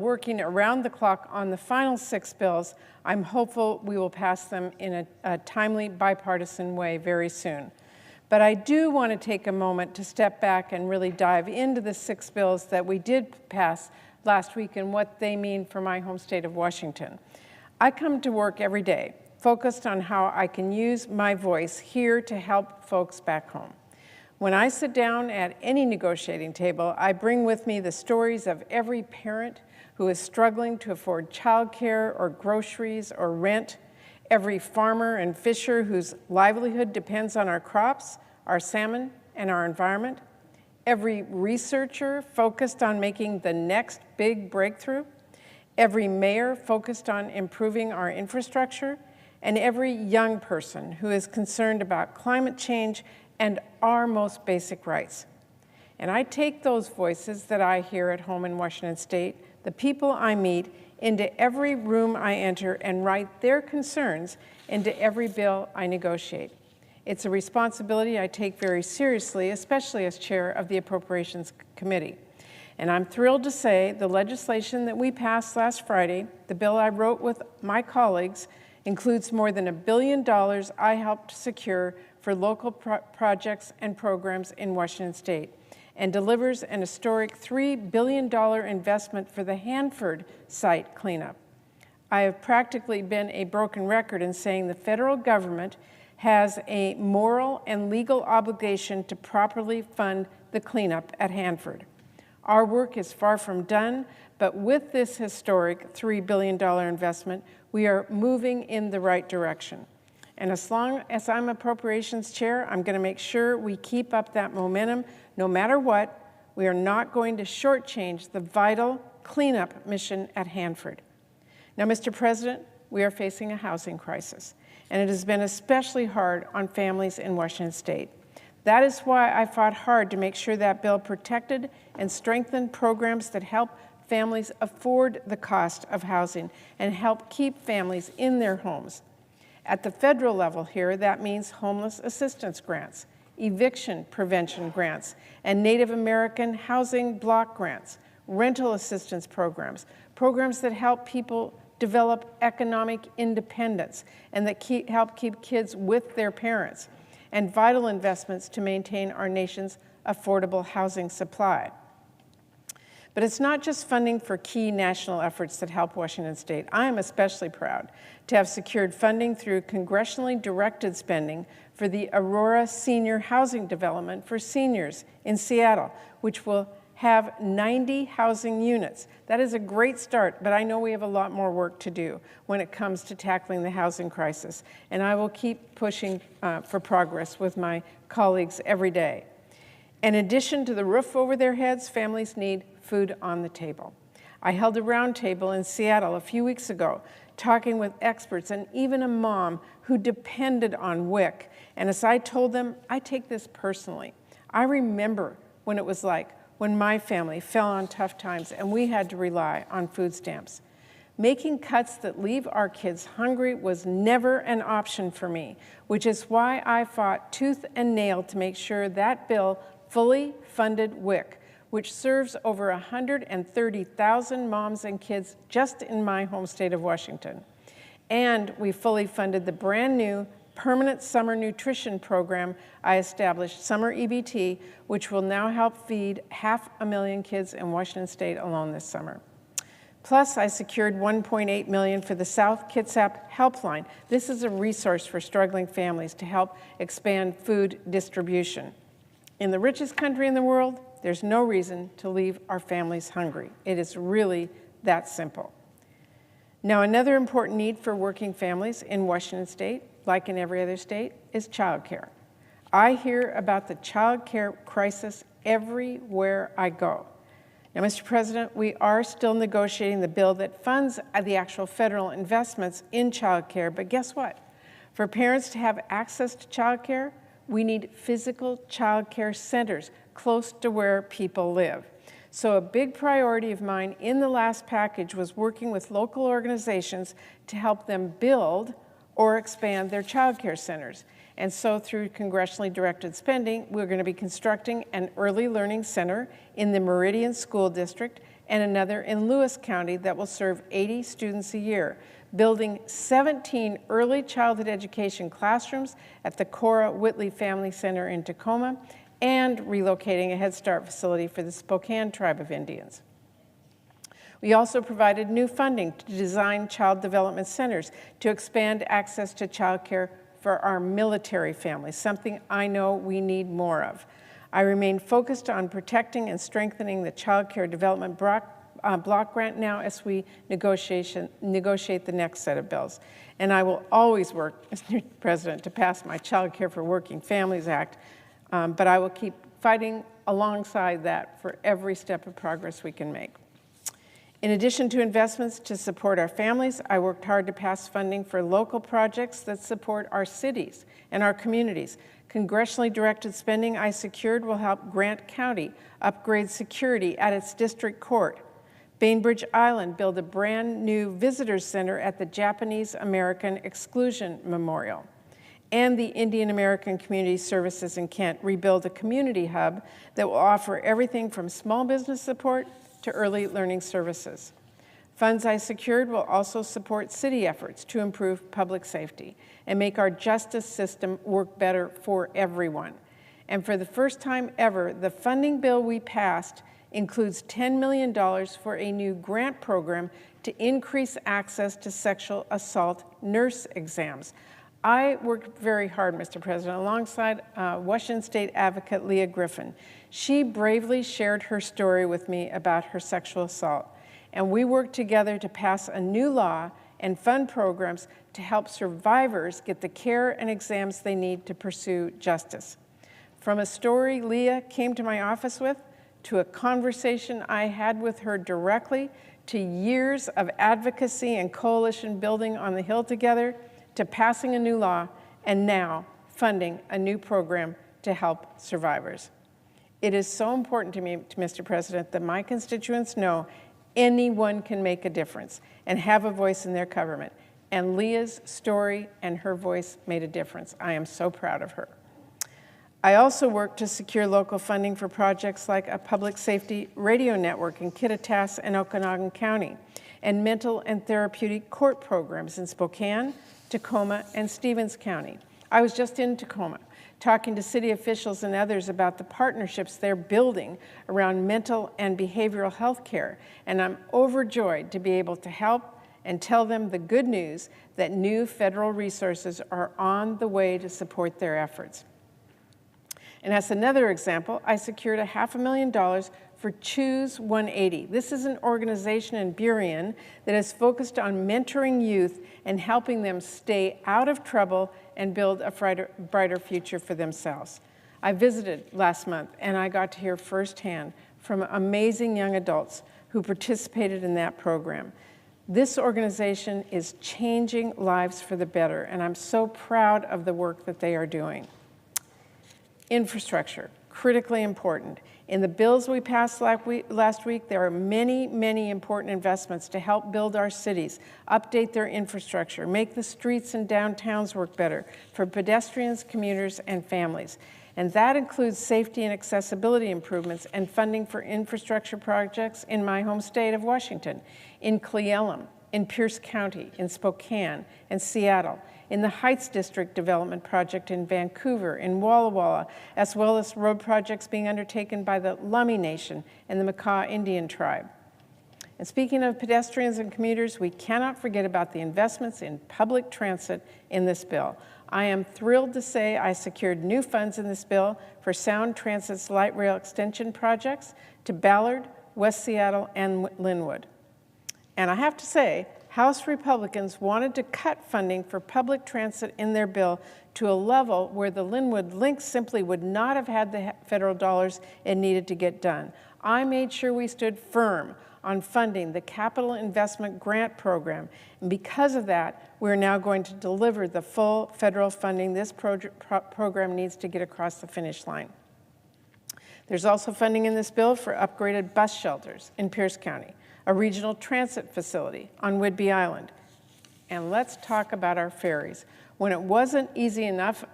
Working around the clock on the final 6 bills, I'm hopeful we will pass them in a timely bipartisan way very soon. But I do want to take a moment to step back and really dive into the 6 bills that we did pass last week and what they mean for my home state of Washington. I come to work every day focused on how I can use my voice here to help folks back home. When I sit down at any negotiating table, I bring with me the stories of every parent who is struggling to afford childcare or groceries or rent, every farmer and fisher whose livelihood depends on our crops, our salmon, and our environment, every researcher focused on making the next big breakthrough, every mayor focused on improving our infrastructure, and every young person who is concerned about climate change and our most basic rights. And I take those voices that I hear at home in Washington State, the people I meet, into every room I enter and write their concerns into every bill I negotiate. It's a responsibility I take very seriously, especially as chair of the Appropriations Committee. And I'm thrilled to say the legislation that we passed last Friday, the bill I wrote with my colleagues, includes more than $1 billion I helped secure for local projects and programs in Washington State, and delivers an historic $3 billion investment for the Hanford site cleanup. I have practically been a broken record in saying the federal government has a moral and legal obligation to properly fund the cleanup at Hanford. Our work is far from done, but with this historic $3 billion investment, we are moving in the right direction. And as long as I'm Appropriations Chair, I'm going to make sure we keep up that momentum. No matter what, we are not going to shortchange the vital cleanup mission at Hanford. Now, Mr. President, we are facing a housing crisis, and it has been especially hard on families in Washington State. That is why I fought hard to make sure that bill protected and strengthened programs that help families afford the cost of housing and help keep families in their homes. At the federal level here, that means homeless assistance grants, eviction prevention grants, and Native American housing block grants, rental assistance programs, programs that help people develop economic independence and that help keep kids with their parents, and vital investments to maintain our nation's affordable housing supply. But it's not just funding for key national efforts that help Washington State. I am especially proud to have secured funding through congressionally directed spending for the Aurora Senior Housing Development for seniors in Seattle, which will have 90 housing units. That is a great start, but I know we have a lot more work to do when it comes to tackling the housing crisis, and I will keep pushing for progress with my colleagues every day. In addition to the roof over their heads, families need food on the table. I held a roundtable in Seattle a few weeks ago, talking with experts and even a mom who depended on WIC. And as I told them, I take this personally. I remember when it was like when my family fell on tough times and we had to rely on food stamps. Making cuts that leave our kids hungry was never an option for me, which is why I fought tooth and nail to make sure that bill fully funded WIC, which serves over 130,000 moms and kids just in my home state of Washington. And we fully funded the brand new permanent summer nutrition program I established, Summer EBT, which will now help feed 500,000 kids in Washington State alone this summer. Plus, I secured $1.8 million for the South Kitsap Helpline. This is a resource for struggling families to help expand food distribution. In the richest country in the world, there's no reason to leave our families hungry. It is really that simple. Now, another important need for working families in Washington State, like in every other state, is childcare. I hear about the childcare crisis everywhere I go. Now, Mr. President, we are still negotiating the bill that funds the actual federal investments in childcare, but guess what? For parents to have access to childcare, we need physical childcare centers close to where people live. So a big priority of mine in the last package was working with local organizations to help them build or expand their childcare centers. And so through congressionally directed spending, we're going to be constructing an early learning center in the Meridian School District and another in Lewis County that will serve 80 students a year, building 17 early childhood education classrooms at the Cora Whitley Family Center in Tacoma, and relocating a Head Start facility for the Spokane Tribe of Indians. We also provided new funding to design child development centers to expand access to childcare for our military families, something I know we need more of. I remain focused on protecting and strengthening the Child Care Development Block Grant now as we negotiate the next set of bills. And I will always work, Mr. President, to pass my Child Care for Working Families Act, but I will keep fighting alongside that for every step of progress we can make. In addition to investments to support our families, I worked hard to pass funding for local projects that support our cities and our communities. Congressionally directed spending I secured will help Grant County upgrade security at its district court, Bainbridge Island build a brand new visitors center at the Japanese American Exclusion Memorial, and the Indian American Community Services in Kent rebuild a community hub that will offer everything from small business support to early learning services. Funds I secured will also support city efforts to improve public safety and make our justice system work better for everyone. And for the first time ever, the funding bill we passed includes $10 million for a new grant program to increase access to sexual assault nurse exams. I worked very hard, Mr. President, alongside Washington State advocate Leah Griffin. She bravely shared her story with me about her sexual assault, and we worked together to pass a new law and fund programs to help survivors get the care and exams they need to pursue justice. From a story Leah came to my office with, to a conversation I had with her directly, to years of advocacy and coalition building on the Hill together, to passing a new law, and now funding a new program to help survivors. It is so important to me, Mr. President, that my constituents know anyone can make a difference and have a voice in their government. And Leah's story and her voice made a difference. I am so proud of her. I also worked to secure local funding for projects like a public safety radio network in Kittitas and Okanagan County, and mental and therapeutic court programs in Spokane, Tacoma, and Stevens County. I was just in Tacoma talking to city officials and others about the partnerships they're building around mental and behavioral health care, and I'm overjoyed to be able to help and tell them the good news that new federal resources are on the way to support their efforts. And as another example, I secured $500,000 for Choose 180. This is an organization in Burien that is focused on mentoring youth and helping them stay out of trouble and build a brighter future for themselves. I visited last month, and I got to hear firsthand from amazing young adults who participated in that program. This organization is changing lives for the better, and I'm so proud of the work that they are doing. Infrastructure, critically important. In the bills we passed last week, there are many, many important investments to help build our cities, update their infrastructure, make the streets and downtowns work better for pedestrians, commuters, and families. And that includes safety and accessibility improvements and funding for infrastructure projects in my home state of Washington, in Cle Elum, in Pierce County, in Spokane, and Seattle, in the Heights District Development Project in Vancouver, in Walla Walla, as well as road projects being undertaken by the Lummi Nation and the Makah Indian Tribe. And speaking of pedestrians and commuters, we cannot forget about the investments in public transit in this bill. I am thrilled to say I secured new funds in this bill for Sound Transit's light rail extension projects to Ballard, West Seattle, and Linwood. And I have to say, House Republicans wanted to cut funding for public transit in their bill to a level where the Linwood link simply would not have had the federal dollars it needed to get done. I made sure we stood firm on funding the Capital Investment Grant Program, and because of that, we're now going to deliver the full federal funding this program needs to get across the finish line. There's also funding in this bill for upgraded bus shelters in Pierce County, a regional transit facility on Whidbey Island. And let's talk about our ferries. When it wasn't easy enough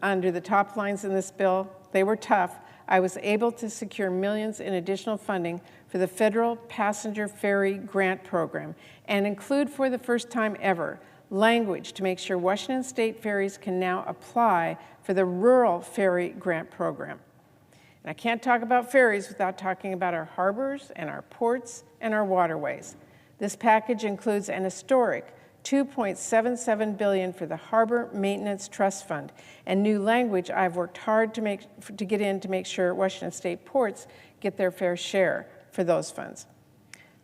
under the top lines in this bill, they were tough, I was able to secure millions in additional funding for the Federal Passenger Ferry Grant Program and include for the first time ever language to make sure Washington State ferries can now apply for the Rural Ferry Grant Program. And I can't talk about ferries without talking about our harbors and our ports and our waterways. This package includes an historic $2.77 billion for the Harbor Maintenance Trust Fund and new language I've worked hard to get in to make sure Washington State ports get their fair share for those funds.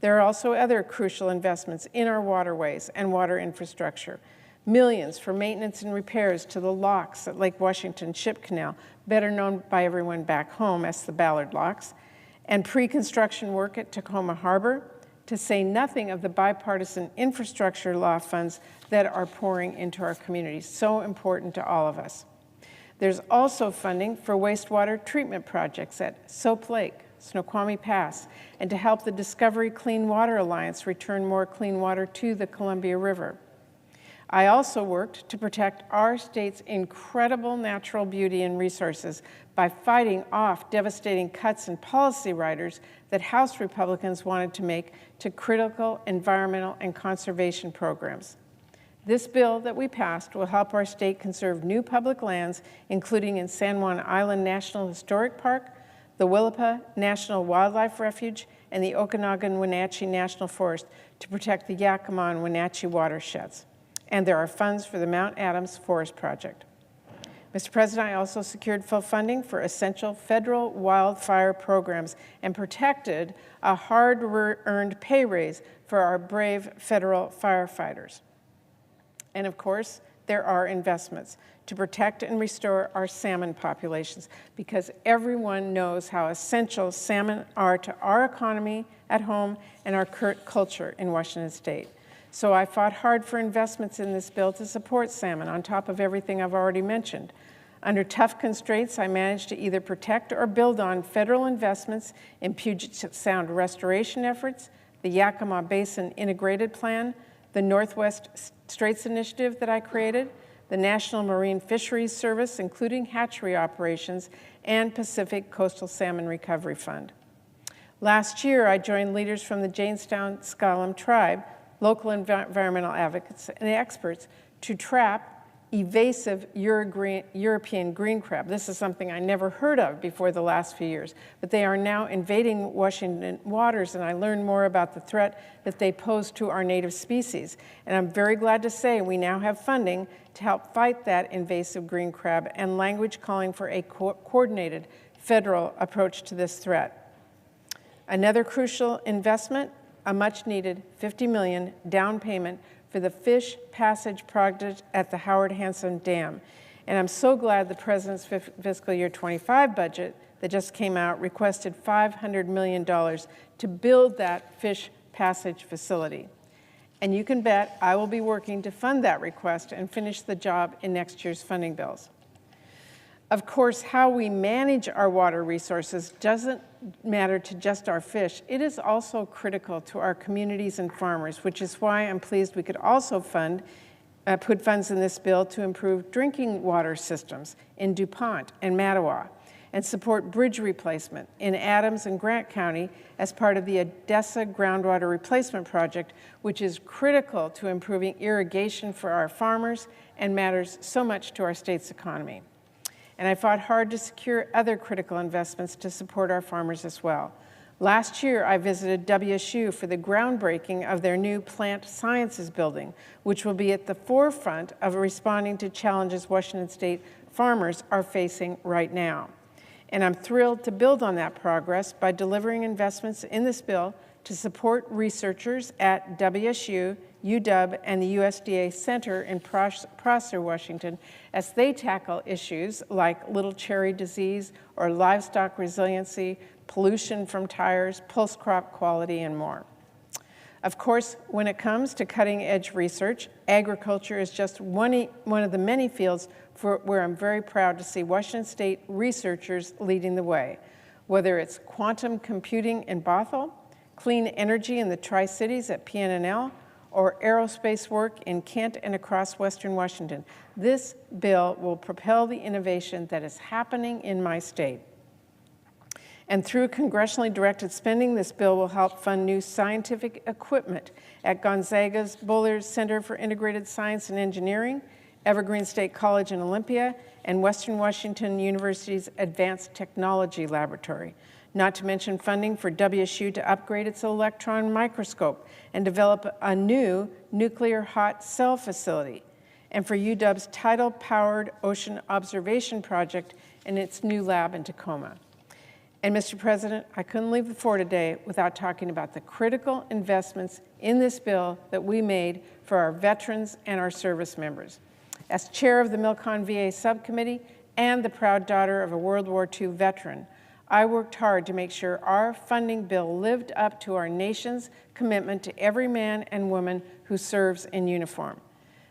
There are also other crucial investments in our waterways and water infrastructure. Millions for maintenance and repairs to the locks at Lake Washington Ship Canal, better known by everyone back home as the Ballard Locks, and pre-construction work at Tacoma Harbor, to say nothing of the bipartisan infrastructure law funds that are pouring into our communities, so important to all of us. There's also funding for wastewater treatment projects at Soap Lake, Snoqualmie Pass, and to help the Discovery Clean Water Alliance return more clean water to the Columbia River. I also worked to protect our state's incredible natural beauty and resources by fighting off devastating cuts in policy riders that House Republicans wanted to make to critical environmental and conservation programs. This bill that we passed will help our state conserve new public lands, including in San Juan Island National Historic Park, the Willapa National Wildlife Refuge, and the Okanagan-Wenatchee National Forest to protect the Yakima and Wenatchee watersheds. And there are funds for the Mount Adams Forest Project. Mr. President, I also secured full funding for essential federal wildfire programs and protected a hard-earned pay raise for our brave federal firefighters. And of course, there are investments to protect and restore our salmon populations, because everyone knows how essential salmon are to our economy at home and our culture in Washington State. So I fought hard for investments in this bill to support salmon on top of everything I've already mentioned. Under tough constraints, I managed to either protect or build on federal investments in Puget Sound restoration efforts, the Yakima Basin Integrated Plan, the Northwest Straits Initiative that I created, the National Marine Fisheries Service, including hatchery operations, and Pacific Coastal Salmon Recovery Fund. Last year, I joined leaders from the Jamestown-S'Klallam tribe, local environmental advocates and experts to trap evasive European green crab. This is something I never heard of before the last few years, but they are now invading Washington waters, and I learned more about the threat that they pose to our native species. And I'm very glad to say we now have funding to help fight that invasive green crab and language calling for a coordinated federal approach to this threat. Another crucial investment, a much-needed $50 million down payment for the fish passage project at the Howard Hanson Dam. And I'm so glad the President's fiscal year 25 budget that just came out requested $500 million to build that fish passage facility. And you can bet I will be working to fund that request and finish the job in next year's funding bills. Of course, how we manage our water resources doesn't matter to just our fish. It is also critical to our communities and farmers, which is why I'm pleased we could also put funds in this bill to improve drinking water systems in DuPont and Mattawa, and support bridge replacement in Adams and Grant County as part of the Odessa Groundwater Replacement Project, which is critical to improving irrigation for our farmers and matters so much to our state's economy. And I fought hard to secure other critical investments to support our farmers as well. Last year, I visited WSU for the groundbreaking of their new Plant Sciences building, which will be at the forefront of responding to challenges Washington State farmers are facing right now. And I'm thrilled to build on that progress by delivering investments in this bill to support researchers at WSU, UW, and the USDA Center in Prosser, Washington, as they tackle issues like little cherry disease or livestock resiliency, pollution from tires, post-crop quality, and more. Of course, when it comes to cutting-edge research, agriculture is just one of the many fields where I'm very proud to see Washington State researchers leading the way, whether it's quantum computing in Bothell, clean energy in the Tri-Cities at PNNL, or aerospace work in Kent and across Western Washington. This bill will propel the innovation that is happening in my state. And through congressionally directed spending, this bill will help fund new scientific equipment at Gonzaga's Bullard Center for Integrated Science and Engineering, Evergreen State College in Olympia, and Western Washington University's Advanced Technology Laboratory, not to mention funding for WSU to upgrade its electron microscope and develop a new nuclear hot cell facility, and for UW's tidal-powered ocean observation project and its new lab in Tacoma. And Mr. President, I couldn't leave the floor today without talking about the critical investments in this bill that we made for our veterans and our service members. As chair of the Milcon VA subcommittee and the proud daughter of a World War II veteran, I worked hard to make sure our funding bill lived up to our nation's commitment to every man and woman who serves in uniform.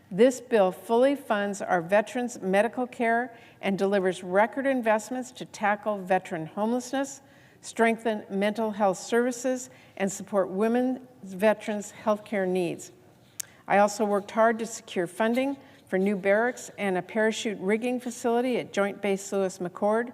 This bill fully funds our veterans' medical care and delivers record investments to tackle veteran homelessness, strengthen mental health services, and support women's veterans' health care needs. I also worked hard to secure funding for new barracks and a parachute rigging facility at Joint Base Lewis-McChord,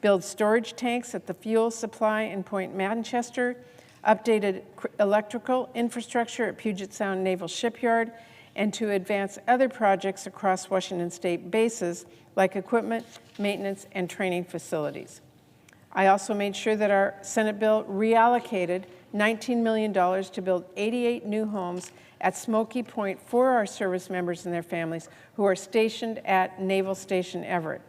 build storage tanks at the fuel supply in Point Manchester, updated electrical infrastructure at Puget Sound Naval Shipyard, and to advance other projects across Washington State bases like equipment, maintenance, and training facilities. I also made sure that our Senate bill reallocated $19 million to build 88 new homes at Smoky Point for our service members and their families who are stationed at Naval Station Everett.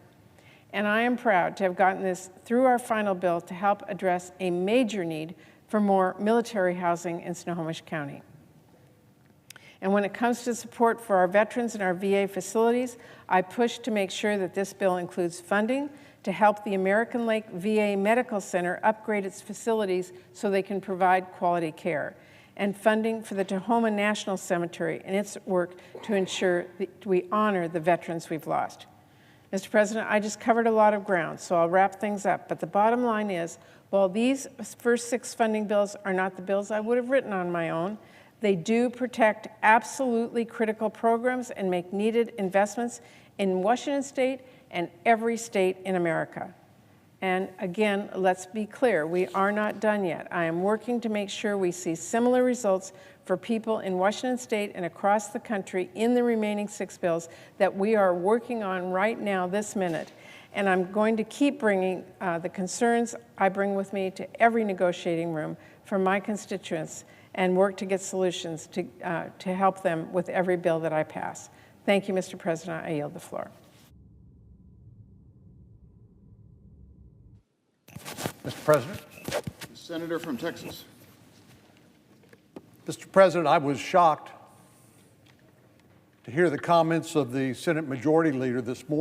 And I am proud to have gotten this through our final bill to help address a major need for more military housing in Snohomish County. And when it comes to support for our veterans and our VA facilities, I pushed to make sure that this bill includes funding to help the American Lake VA Medical Center upgrade its facilities so they can provide quality care, and funding for the Tahoma National Cemetery and its work to ensure that we honor the veterans we've lost. Mr. President, I just covered a lot of ground, so I'll wrap things up. But the bottom line is, while these first 6 funding bills are not the bills I would have written on my own, they do protect absolutely critical programs and make needed investments in Washington State and every state in America. And again, let's be clear, we are not done yet. I am working to make sure we see similar results for people in Washington State and across the country in the remaining 6 bills that we are working on right now this minute. And I'm going to keep bringing the concerns I bring with me to every negotiating room for my constituents and work to get solutions to help them with every bill that I pass. Thank you, Mr. President. I yield the floor. Mr. President. The senator from Texas. Mr. President, I was shocked to hear the comments of the Senate Majority Leader this morning.